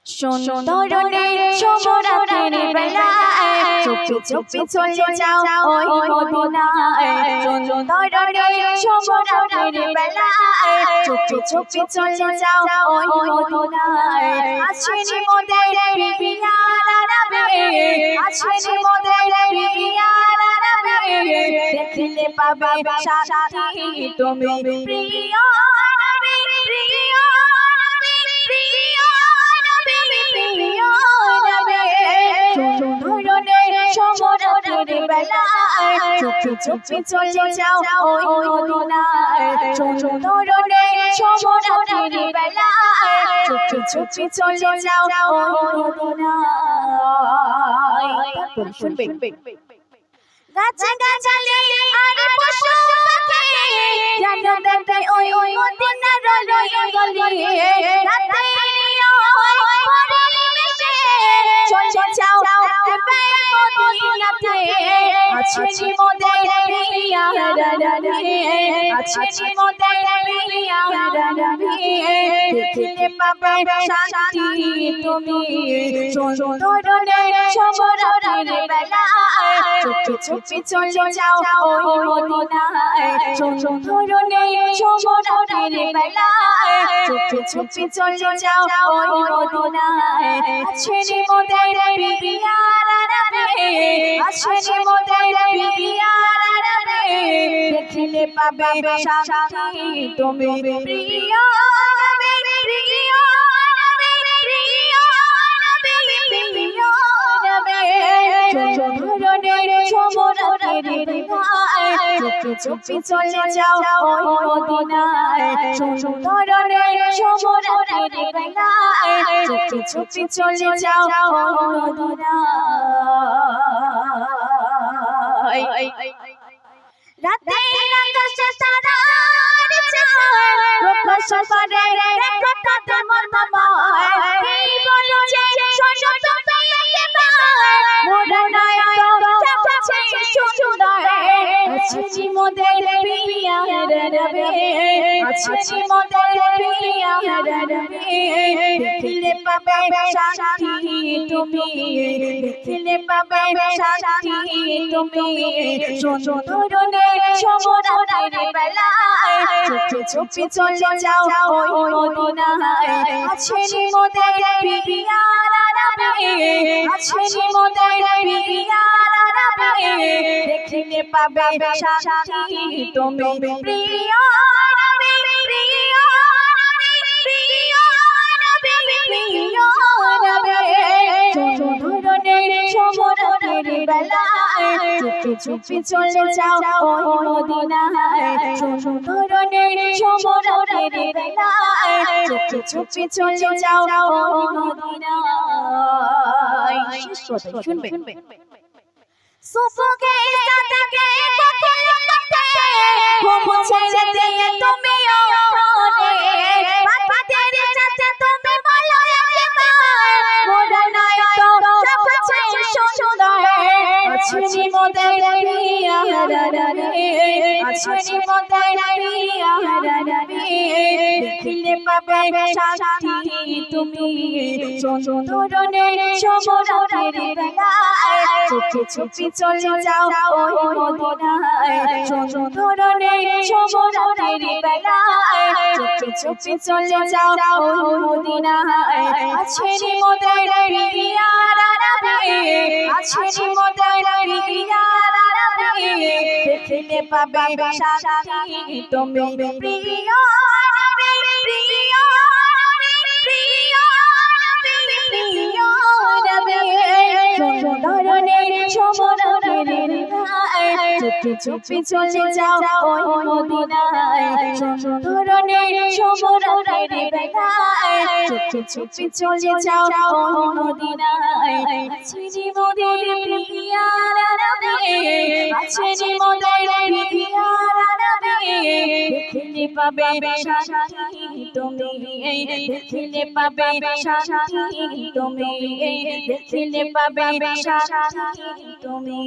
সুন্দরনের সমরাতের বেলায় চুপি চুপি চলে যাও ওই মদিনায়। সুন্দরনের সমরাতের বেলায় চুপি চুপি চলে যাও ওই মদিনায়। আছেন মোদের প্রিয়ারা রবে, আছেন মোদের প্রিয়ারা রবে, দেখলে পাবে শান্তি তুমি প্রিয় নবী, প্রিয় নবী, প্রিয় নবী, প্রিয় নবী। সুন্দরনের সমরাতের বেলায় চুপি চুপি চলে যাও ওই মদিনায়। সুন্দরনের সমরাতের বেলায় চুপি চুপি চলে যাও ওই মদিনায়। শুনবে গাছে গাছালি আর পশু পাখি জানো দেখে ওই মদিনার গলি রাতে পরিবেশে চলে যাও মদিনাতে। আছেন মোদের প্রিয়ারা নবী, আছেন মোদের প্রিয়ারা নবী, দেখলে পাবে শান্তি তুমি। সুন্দরনের সমরাতের বেলায় চুপি চুপি চলে যাও ওই মদিনায়। সুন্দরনের সমরাতের বেলায় চুপি চুপি চলে যাও ওই মদিনায়। আছেন মোদের প্রিয়ারা নবী, আছেন মোদের প্রিয়ারা নবী, দেখলে পাবে শান্তি তুমি প্রিয় নবী, প্রিয় নবী, প্রিয় নবী, প্রিয় নবী। সুন্দরনের সমরাতের বেলায় চুপি চুপি চলে যাও ওই মদিনায়। সুন্দরনের সমরাতের বেলায় চুপি চুপি চলে যাও ওই মদিনায়। রাতের আকাশে তারার ছায় প্রকাশ করে দেখো তাদের মর্তমায়। এই বলছে শোনো তুমি একবার মোরা নয় তো দেখছে সুন্দর। আছেন মোদের প্রিয়ারা নবী, আছেন মোদের প্রিয়ারা নবী, দেখলে পাবে শান্তি তুমি, দেখলে পাবে শান্তি তুমি। সুন্দরনের সমরাতের বেলায় চুপি চুপি চলে যাও ওই মদিনায়। আছেন মোদের প্রিয়ারা নবী, আছেন মোদের প্রিয়ারা নবী, দেখলে পাবে শান্তি তুমি প্রিয় নবী, প্রিয় নবী, প্রিয় নবী, প্রিয় নবী। সুন্দরনের সমরাতের বেলায় চুপি চুপি চলে যাও ওই মদিনায়। সুন্দরনের সমরাতের বেলায় চুপি চুপি চলে যাও ওই মদিনায়। শুনবে সুফকে সাদকে কোকিল কাটে ঘুম ছেড়ে দিয়ে তুমি ওঠে পাতাদের সাথে তুমি বলো একবার মোরা নয় তো দেখছে সুন্দর। আছেন মোদের প্রিয়ারা নবী, আছেন মোদের প্রিয়ারা নবী, দেখলে পাবে শান্তি তুমি। সুন্দরনের সমরাতের বেলায় চুপি চুপি চলে যাও ওই মদিনায়। সুন্দরনের সমরাতের বেলায় চুপি চুপি চলে যাও ওই মদিনায়। আছেন মোদের প্রিয়ারা নবী, আছেন মোদের প্রিয়ারা নবী, দেখলে পাবে শান্তি তুমি প্রিয় নবী, প্রিয় নবী, প্রিয় নবী, প্রিয় নবী। সুন্দরনের সমরাতের বেলায় চুপি চুপি চলে যাও ওই মদিনায়। সুন্দরনের সমরাতের বেলায় চুপি চুপি চলে যাও ওই মদিনায়। আছেন মোদের প্রিয়ারা নবী, আছেন মোদের প্রিয়ারা নবী, দেখলে পাবে শান্তি তুমি, দেখলে পাবে শান্তি তুমি, দেখলে পাবে শান্তি তুমি।